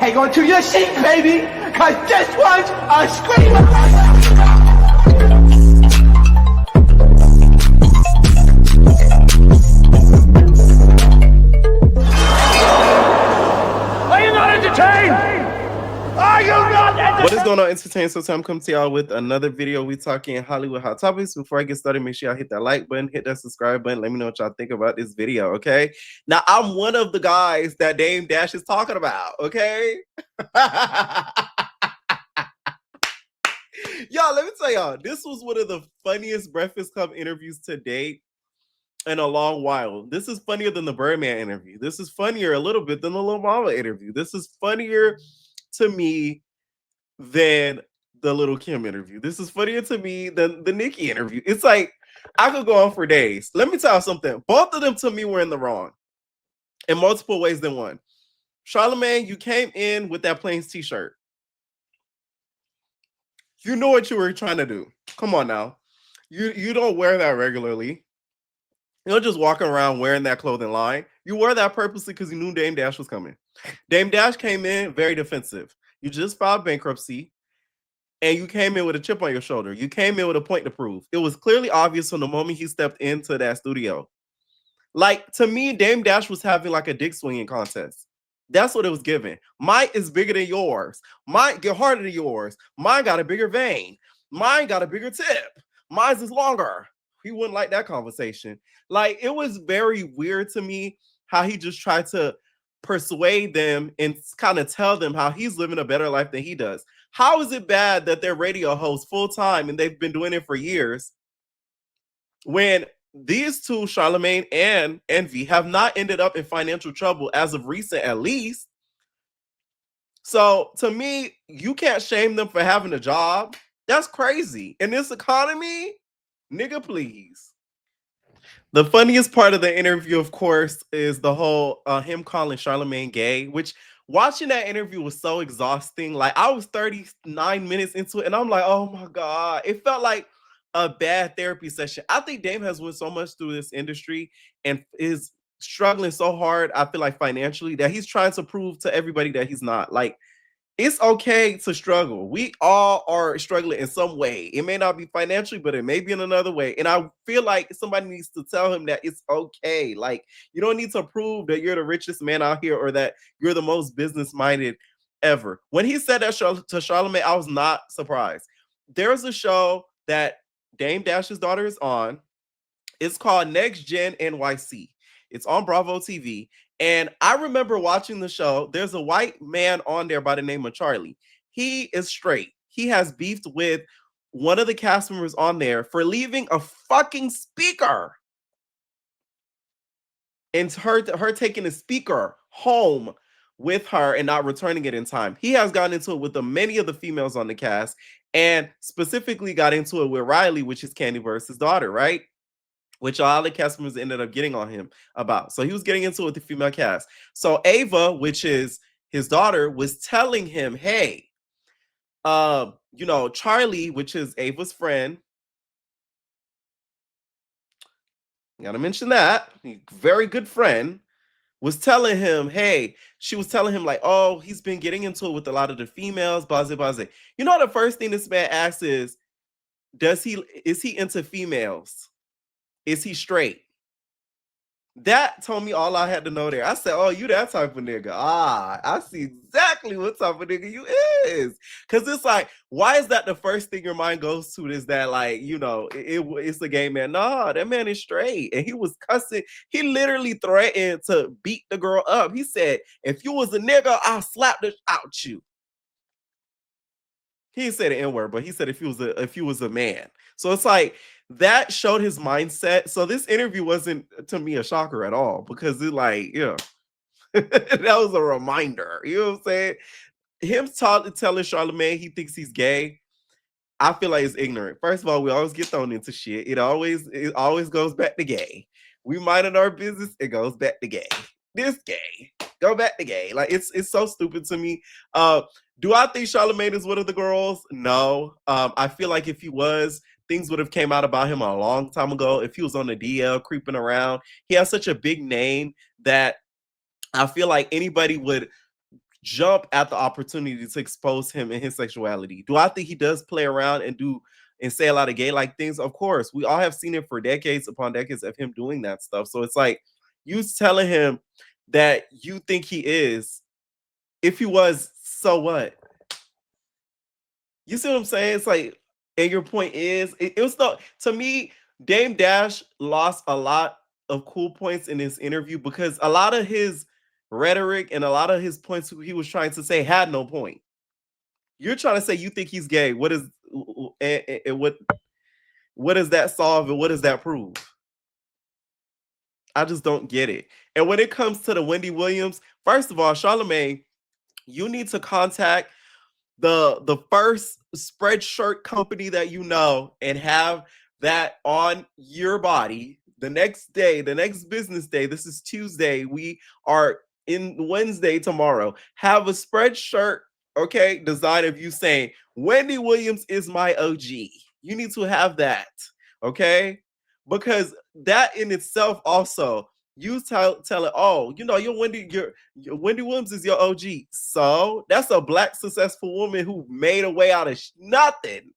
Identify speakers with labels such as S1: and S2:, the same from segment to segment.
S1: hang on to your seat, baby, because this one's a screamer. Are you not entertained? Are you not entertained?
S2: What is going on, Entertainment? So time come to y'all with another video. We talking Hollywood hot topics. Before I get started, make sure y'all hit that like button, hit that subscribe button. Let me know what y'all think about this video, okay? Now, I'm one of the guys that Dame Dash is talking about, okay? Y'all, let me tell y'all, this was one of the funniest Breakfast Club interviews to date in a long while. This is funnier than the Birdman interview. This is funnier a little bit than the Lil Mama interview. This is funnier to me than the Little Kim interview. This is funnier to me than the Nicki interview. It's like, I could go on for days. Let me tell you something. Both of them, to me, were in the wrong in multiple ways than one. Charlamagne, you came in with that Plains t-shirt. You know what you were trying to do. Come on now. You don't wear that regularly. You don't just walk around wearing that clothing line. You wore that purposely because you knew Dame Dash was coming. Dame Dash came in very defensive. You just filed bankruptcy, and you came in with a chip on your shoulder. You came in with a point to prove. It was clearly obvious from the moment he stepped into that studio. Like, to me, Dame Dash was having like a dick swinging contest. That's what it was giving. Mine is bigger than yours. Mine get harder than yours. Mine got a bigger vein. Mine got a bigger tip. Mine's is longer. He wouldn't like that conversation. Like, it was very weird to me how he just tried to persuade them and kind of tell them how he's living a better life than he does. How is it bad that they're radio hosts full time and they've been doing it for years when these two, Charlamagne and Envy, have not ended up in financial trouble as of recent, at least? So to me, you can't shame them for having a job. That's crazy. In this economy, nigga, please. The funniest part of the interview, of course, is the whole him calling Charlamagne gay, which watching that interview was so exhausting. Like, I was 39 minutes into it, and I'm like, oh my God. It felt like a bad therapy session. I think Dame has went so much through this industry and is struggling so hard, I feel like financially, that he's trying to prove to everybody that he's not. Like, it's okay to struggle. We all are struggling in some way. It may not be financially, but it may be in another way. And I feel like somebody needs to tell him that it's okay. Like, you don't need to prove that you're the richest man out here or that you're the most business-minded ever. When he said that to Charlamagne, I was not surprised. There's a show that Dame Dash's daughter is on. It's called Next Gen NYC. It's on Bravo TV. And I remember watching the show. There's a white man on there by the name of Charlie. He is straight. He has beefed with one of the cast members on there for leaving a fucking speaker. And her taking a speaker home with her and not returning it in time. He has gotten into it with many of the females on the cast, and specifically got into it with Riley, which is Candy Verse's daughter, right? Which all the cast members ended up getting on him about. So he was getting into it with the female cast. So Ava, which is his daughter, was telling him, hey, Charlie, which is Ava's friend, gotta mention that, very good friend, was telling him, hey, she was telling him like, oh, he's been getting into it with a lot of the females, blah, blah, blah. You know, the first thing this man asks is he into females? Is he straight? That told me all I had to know there. I said, oh, you that type of nigga. I see exactly what type of nigga you is. Because it's like, why is that the first thing your mind goes to? Is that like, it's a gay man. No, that man is straight. And he was cussing. He literally threatened to beat the girl up. He said, if you was a nigga, I'll slap the out you. He didn't say the N-word, but he said if he was a man. So it's like, that showed his mindset. So this interview wasn't, to me, a shocker at all, because it like, that was a reminder. You know what I'm saying? Him telling Charlamagne he thinks he's gay, I feel like it's ignorant. First of all, we always get thrown into shit. It always goes back to gay. We minded our business, it goes back to gay. This gay, go back to gay. Like, it's so stupid to me. Do I think Charlamagne is one of the girls? No. I feel like if he was, things would have came out about him a long time ago. If he was on the DL creeping around, he has such a big name that I feel like anybody would jump at the opportunity to expose him and his sexuality. Do I think he does play around and do and say a lot of gay like things? Of course, we all have seen it for decades upon decades of him doing that stuff. So it's like you telling him that you think he is. If he was, so what? You see what I'm saying? It's like, and your point is, it was the to me, Dame Dash lost a lot of cool points in this interview because a lot of his rhetoric and a lot of his points he was trying to say had no point. You're trying to say you think he's gay. What is and what does that solve and what does that prove? I just don't get it. And when it comes to the Wendy Williams, first of all, Charlamagne, you need to contact the first spreadshirt company that you know and have that on your body the next day, the next business day. This is Tuesday. We are in Wednesday tomorrow. Have a spreadshirt, okay, design of you saying Wendy Williams is my OG. You need to have that, okay? Because that in itself also you tell it, oh, you know, your Wendy Williams is your OG. So that's a black successful woman who made a way out of nothing.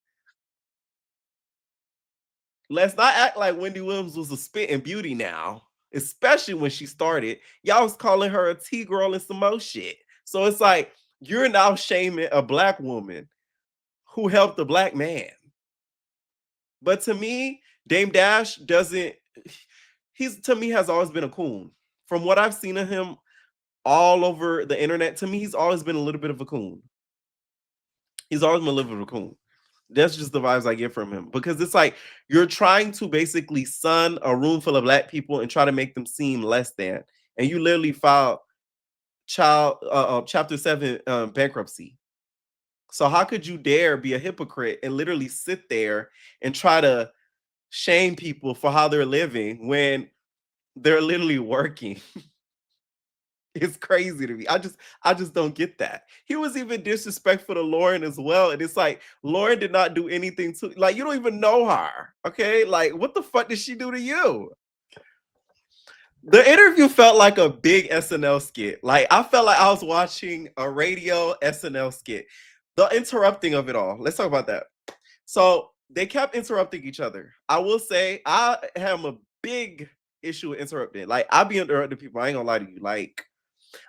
S2: Let's not act like Wendy Williams was a spitting beauty now, especially when she started. Y'all was calling her a T-girl and some more shit. So it's like you're now shaming a black woman who helped a black man. But to me, Dame Dash doesn't. He's to me has always been a coon. From what I've seen of him all over the internet, to me, he's always been a little bit of a coon. He's always been a little bit of a coon. That's just the vibes I get from him because it's like you're trying to basically sun a room full of black people and try to make them seem less than, and you literally filed chapter 7 bankruptcy. So how could you dare be a hypocrite and literally sit there and try to shame people for how they're living when they're literally working? It's crazy to me. I just don't get that. He was even disrespectful to Lauren as well. And it's like Lauren did not do anything to like you don't even know her. Okay. Like, what the fuck did she do to you? The interview felt like a big SNL skit. Like I felt like I was watching a radio SNL skit. The interrupting of it all. Let's talk about that. So they kept interrupting each other. I will say I have a big issue with interrupting. Like I be interrupting people. I ain't gonna lie to you. Like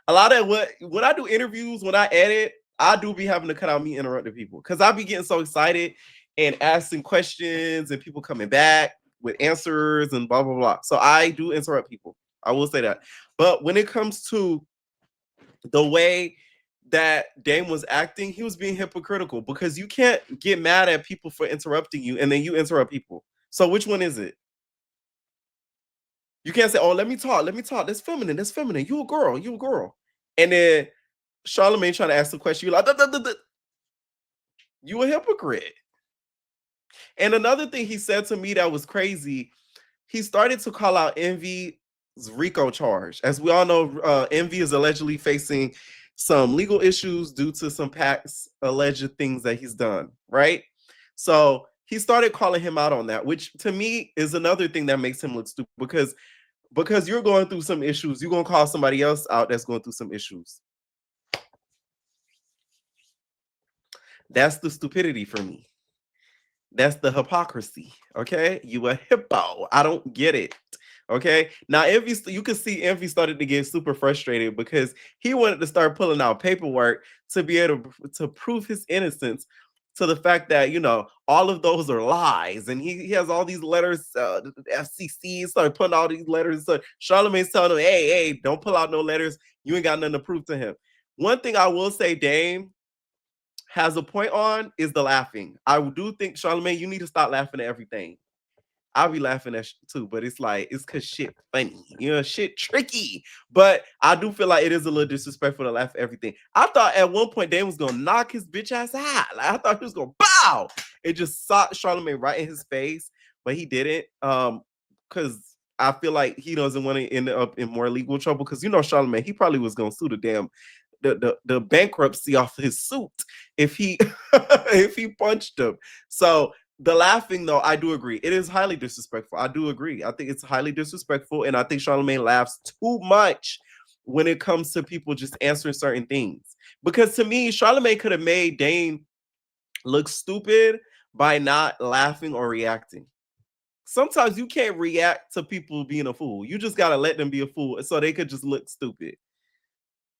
S2: a lot of when I do interviews, when I edit, I do be having to cut out me interrupting people because I be getting so excited and asking questions and people coming back with answers and blah blah blah. So I do interrupt people. I will say that. But when it comes to the way that Dame was acting, he was being hypocritical because you can't get mad at people for interrupting you and then you interrupt people. So which one is it? You can't say, "Oh, let me talk. That's feminine. That's feminine. You a girl. You a girl." And then Charlamagne trying to ask the question, you're like, "Duh, duh, duh, duh." You a hypocrite. And another thing he said to me that was crazy, he started to call out Envy's RICO charge. As we all know, Envy is allegedly facing some legal issues due to some past alleged things that he's done, right? So he started calling him out on that, which to me is another thing that makes him look stupid because you're going through some issues, you're going to call somebody else out that's going through some issues. That's the stupidity for me. That's the hypocrisy. Okay. You a hippo. I don't get it. Okay. Now, Envy, you can see Envy started to get super frustrated because he wanted to start pulling out paperwork to be able to prove his innocence to the fact that, you know, all of those are lies. And he has all these letters, the FCC started putting all these letters. So Charlamagne's telling him, hey, don't pull out no letters. You ain't got nothing to prove to him. One thing I will say, Dame has a point on is the laughing. I do think, Charlamagne, you need to stop laughing at everything. I'll be laughing at too, but it's like it's cause shit funny, you know, shit tricky. But I do feel like it is a little disrespectful to laugh at everything. I thought at one point Dame was gonna knock his bitch ass out. Like I thought he was gonna bow. It just socked Charlamagne right in his face, but he didn't. Because I feel like he doesn't want to end up in more legal trouble. Because you know, Charlamagne, he probably was gonna sue the damn the bankruptcy off his suit if he if he punched him. So the laughing, though, I do agree. It is highly disrespectful. I do agree. I think it's highly disrespectful, and I think Charlamagne laughs too much when it comes to people just answering certain things. Because to me, Charlamagne could have made Dame look stupid by not laughing or reacting. Sometimes you can't react to people being a fool. You just gotta let them be a fool so they could just look stupid.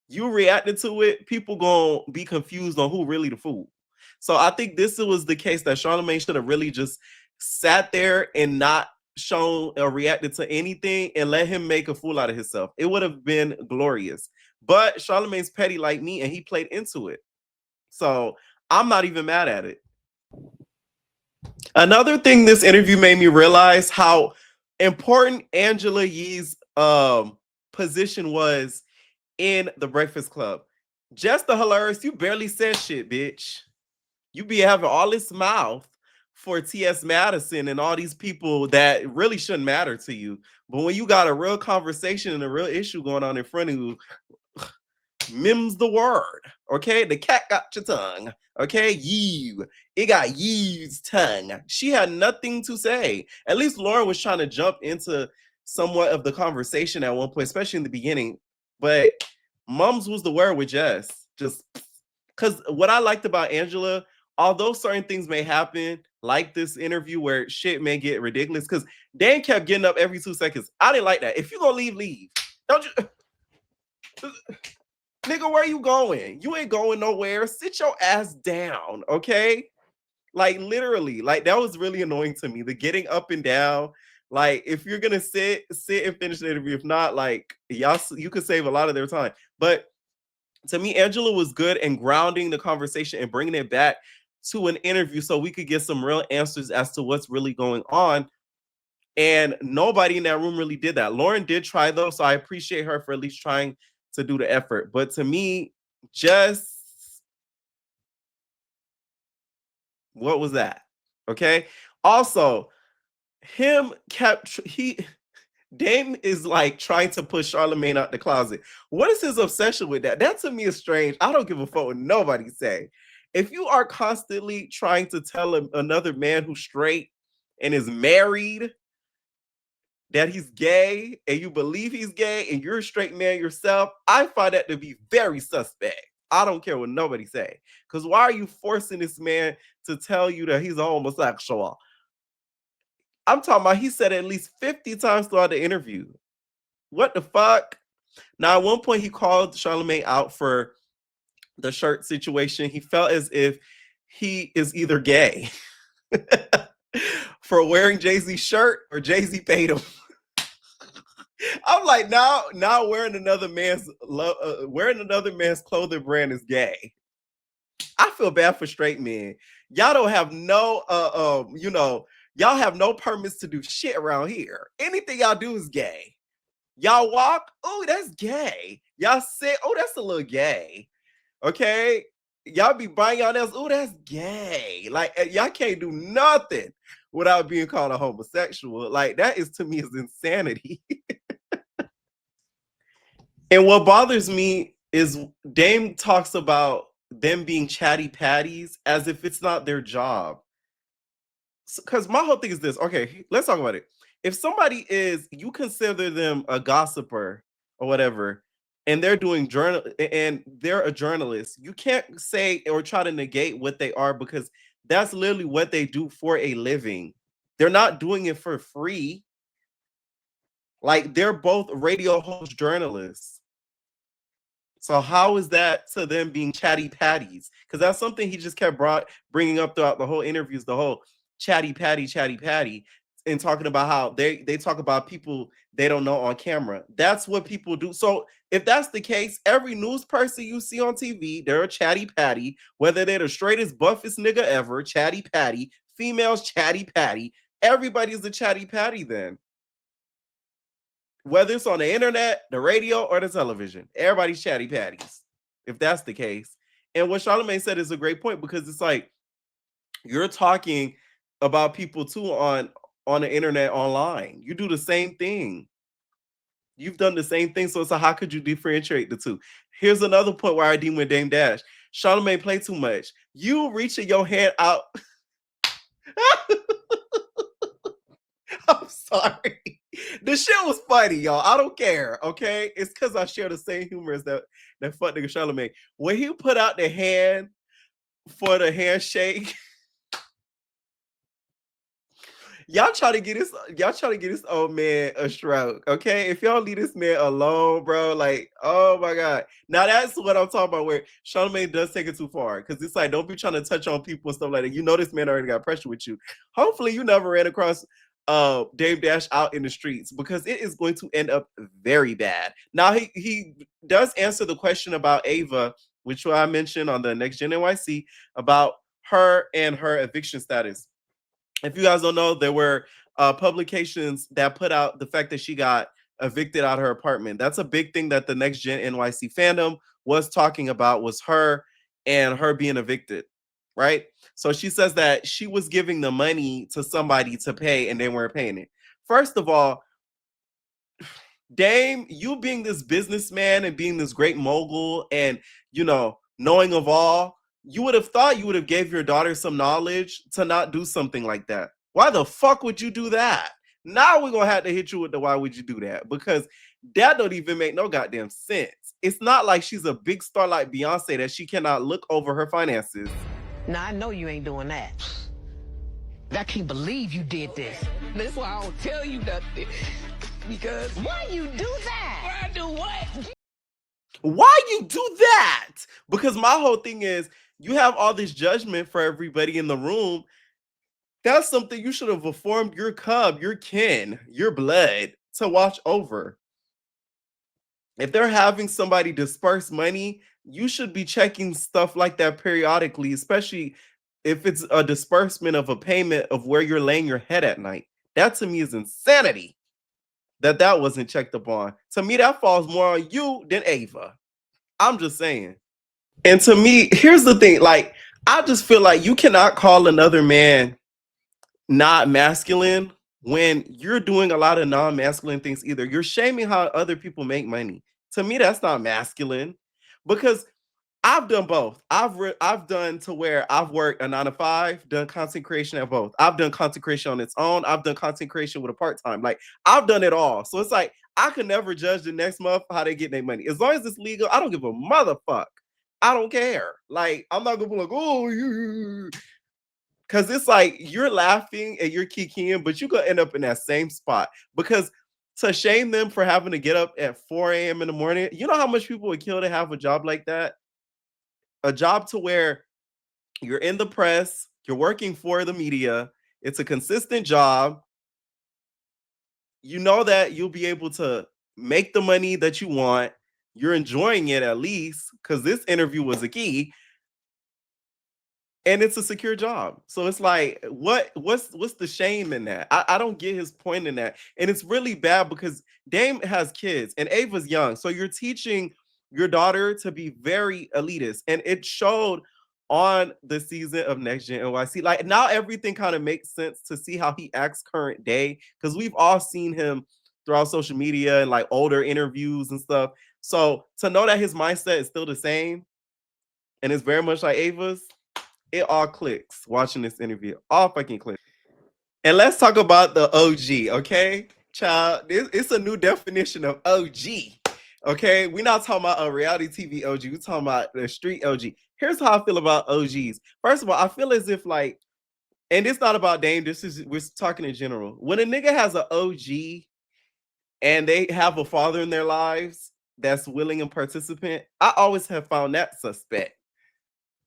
S2: You reacted to it, people gonna be confused on who really the fool. So I think this was the case that Charlamagne should have really just sat there and not shown or reacted to anything and let him make a fool out of himself. It would have been glorious. But Charlamagne's petty like me and he played into it. So I'm not even mad at it. Another thing this interview made me realize how important Angela Yee's position was in the Breakfast Club. Just the hilarious, you barely said shit, bitch. You be having all this mouth for T.S. Madison and all these people that really shouldn't matter to you. But when you got a real conversation and a real issue going on in front of you, mim's the word, okay? The cat got your tongue, okay? You, it got you's tongue. She had nothing to say. At least Lauren was trying to jump into somewhat of the conversation at one point, especially in the beginning. But mums was the word with Jess. Just because what I liked about Angela, although certain things may happen, like this interview where shit may get ridiculous, because Dan kept getting up every 2 seconds. I didn't like that. If you're gonna leave, leave. Don't you? Nigga, where you going? You ain't going nowhere. Sit your ass down, okay? Like literally, like that was really annoying to me. The getting up and down. Like if you're gonna sit and finish the interview. If not, like y'all, you could save a lot of their time. But to me, Angela was good in grounding the conversation and bringing it back to an interview so we could get some real answers as to what's really going on. And nobody in that room really did that. Lauren did try though, so I appreciate her for at least trying to do the effort. But to me, just what was that? Okay. Also, Dame is like trying to push Charlamagne out the closet. What is his obsession with that? That to me is strange. I don't give a fuck what nobody say. If you are constantly trying to tell another man who's straight and is married that he's gay and you believe he's gay and you're a straight man yourself, I find that to be very suspect. I don't care what nobody say. Because why are you forcing this man to tell you that he's a homosexual? I'm talking about he said at least 50 times throughout the interview. What the fuck? Now, at one point, he called Charlamagne out for the shirt situation. He felt as if he is either gay for wearing Jay-Z's shirt or Jay-Z paid him. I'm like, now wearing another man's clothing brand is gay. I feel bad for straight men. Y'all don't have no y'all have no permits to do shit around here. Anything y'all do is gay. Y'all walk, oh, that's gay. Y'all sit, oh, that's a little gay. Okay? Y'all be buying y'all nails, oh, that's gay. Like, y'all can't do nothing without being called a homosexual. Like, that is to me is insanity. And what bothers me is Dame talks about them being chatty patties as if it's not their job. Because my whole thing is this. Okay, let's talk about it. If somebody you consider them a gossiper or whatever, and they're doing and they're a journalist, you can't say or try to negate what they are because that's literally what they do for a living. They're not doing it for free. Like they're both radio host journalists. So how is that to them being chatty patties? Because that's something he just kept bringing up throughout the whole interviews, the whole chatty patty, and talking about how they talk about people they don't know on camera. That's what people do. So if that's the case, every news person you see on TV, they're a chatty patty, whether they're the straightest, buffest nigga ever, chatty patty, females chatty patty. Everybody's a chatty patty then. Whether it's on the internet, the radio, or the television, everybody's chatty patties, if that's the case. And what Charlamagne said is a great point because it's like you're talking about people too on the internet, online. You do the same thing. You've done the same thing. So it's like, how could you differentiate the two? Here's another point where I deem with Dame Dash. Charlamagne play too much. You reaching your hand out. I'm sorry. The shit was funny, y'all. I don't care, okay? It's because I share the same humor as that fuck nigga Charlamagne. When he put out the hand for the handshake, y'all try to get this old man a stroke, okay? If y'all leave this man alone, bro, like, oh my god. Now that's what I'm talking about, where Charlamagne does take it too far, because it's like, don't be trying to touch on people and stuff like that. You know this man already got pressure with you. Hopefully you never ran across Dame Dash out in the streets, because it is going to end up very bad. Now he does answer the question about Ava, which I mentioned on the Next Gen NYC, about her and her eviction status. If you guys don't know, there were publications that put out the fact that she got evicted out of her apartment. That's a big thing that the Next Gen NYC fandom was talking about, was her and her being evicted, right? So she says that she was giving the money to somebody to pay and they weren't paying it. First of all, Dame, you being this businessman and being this great mogul and, knowing of all, you would have thought you would have gave your daughter some knowledge to not do something like that. Why the fuck would you do that? Now we're going to have to hit you with the why would you do that? Because that don't even make no goddamn sense. It's not like she's a big star like Beyonce that she cannot look over her finances.
S3: Now, I know you ain't doing that. I can't believe you did this. That's why I don't tell you nothing. Because why you do that? Why I do what?
S2: Why you do that? Because my whole thing is, you have all this judgment for everybody in the room. That's something you should have informed your cub, your kin, your blood to watch over. If they're having somebody disperse money, you should be checking stuff like that periodically, especially if it's a disbursement of a payment of where you're laying your head at night. That to me is insanity. That wasn't checked upon. To me, that falls more on you than Ava. I'm just saying. And to me, here's the thing. Like, I just feel like you cannot call another man not masculine when you're doing a lot of non-masculine things either. You're shaming how other people make money. To me, that's not masculine, because I've done both. I've done to where I've worked a 9 to 5, done content creation at both. I've done content creation on its own. I've done content creation with a part-time. Like, I've done it all. So it's like, I could never judge the next month how they get their money. As long as it's legal, I don't give a motherfuck. I don't care. Like, I'm not gonna be like, oh, you, because it's like you're laughing and you're kikiing, but you're gonna end up in that same spot. Because to shame them for having to get up at 4 a.m. in the morning, you know how much people would kill to have a job like that? A job to where you're in the press, you're working for the media, it's a consistent job. You know that you'll be able to make the money that you want. You're enjoying it, at least, because this interview was a key. And it's a secure job. So it's like, what's the shame in that? I don't get his point in that. And it's really bad because Dame has kids and Ava's young. So you're teaching your daughter to be very elitist. And it showed on the season of Next Gen NYC. Like, now everything kind of makes sense to see how he acts current day, because we've all seen him throughout social media and like older interviews and stuff. So to know that his mindset is still the same and it's very much like Ava's, it all clicks watching this interview. All fucking clicks. And let's talk about the OG, okay? Child, it's a new definition of OG. Okay, we're not talking about a reality TV OG. We're talking about the street OG. Here's how I feel about OGs. First of all, I feel as if like, and it's not about Dame, we're talking in general. When a nigga has an OG and they have a father in their lives that's willing and participant, I always have found that suspect.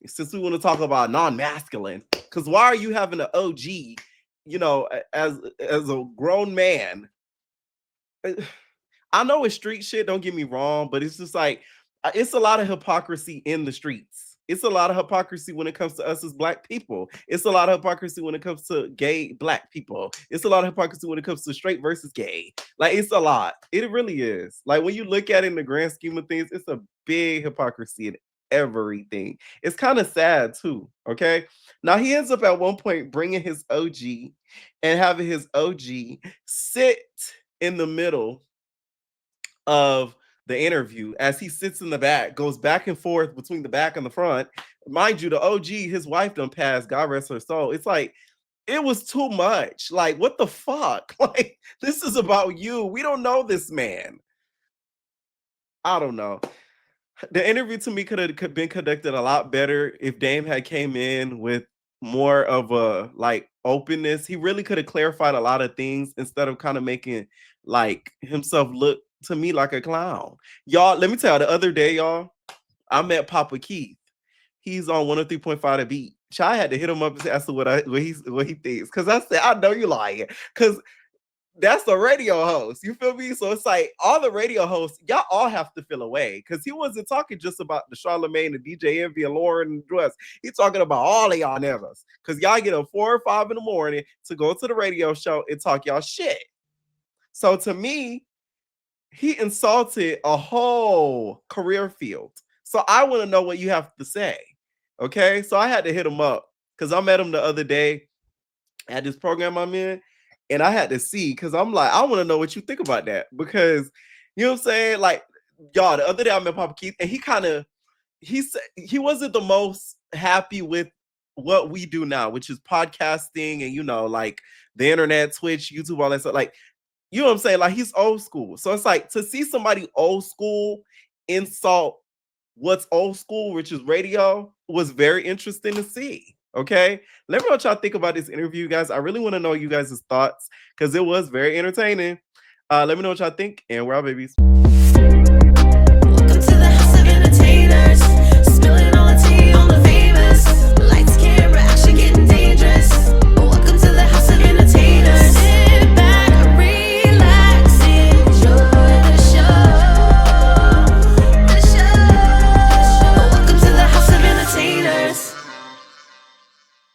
S2: Since we want to talk about non-masculine, because why are you having an OG, as a grown man? I know it's street shit, don't get me wrong, but it's just like, it's a lot of hypocrisy in the streets. It's a lot of hypocrisy when it comes to us as Black people. It's a lot of hypocrisy when it comes to gay Black people. It's a lot of hypocrisy when it comes to straight versus gay. Like, it's a lot. It really is. Like, when you look at it in the grand scheme of things, it's a big hypocrisy in everything. It's kind of sad too. Okay. Now he ends up at one point bringing his OG and having his OG sit in the middle of the interview as he sits in the back, goes back and forth between the back and the front. Mind you, the OG, his wife done passed, God rest her soul. It's like, it was too much. Like, what the fuck? Like, this is about you. We don't know this man. I don't know. The interview to me could have been conducted a lot better if Dame had came in with more of a like openness. He really could have clarified a lot of things instead of kind of making like himself look to me like a clown. Y'all, let me tell you, the other day, y'all, I met Papa Keith. He's on 103.5 The Beat. I had to hit him up and ask him what he thinks. Cause I said, I know you lying. Cause that's a radio host. You feel me? So it's like all the radio hosts, y'all all have to feel away. Cause he wasn't talking just about the Charlamagne, the DJ Envy, and Lauren and Dress. He's talking about all of y'all niggas. Cause y'all get up 4 or 5 in the morning to go to the radio show and talk y'all shit. So to me, he insulted a whole career field. So I want to know what you have to say. Okay. So I had to hit him up because I met him the other day at this program I'm in. And I had to see because I'm like, I want to know what you think about that. Because you know what I'm saying? Like, y'all, the other day I met Papa Keith, and he said he wasn't the most happy with what we do now, which is podcasting and, you know, like the internet, Twitch, YouTube, all that stuff. Like, you know what I'm saying? Like, he's old school. So it's like to see somebody old school insult what's old school, which is radio, was very interesting to see. Okay. Let me know what y'all think about this interview, guys. I really want to know you guys' thoughts because it was very entertaining. Let me know what y'all think, and we're out, babies.
S4: Welcome to the house of entertainers.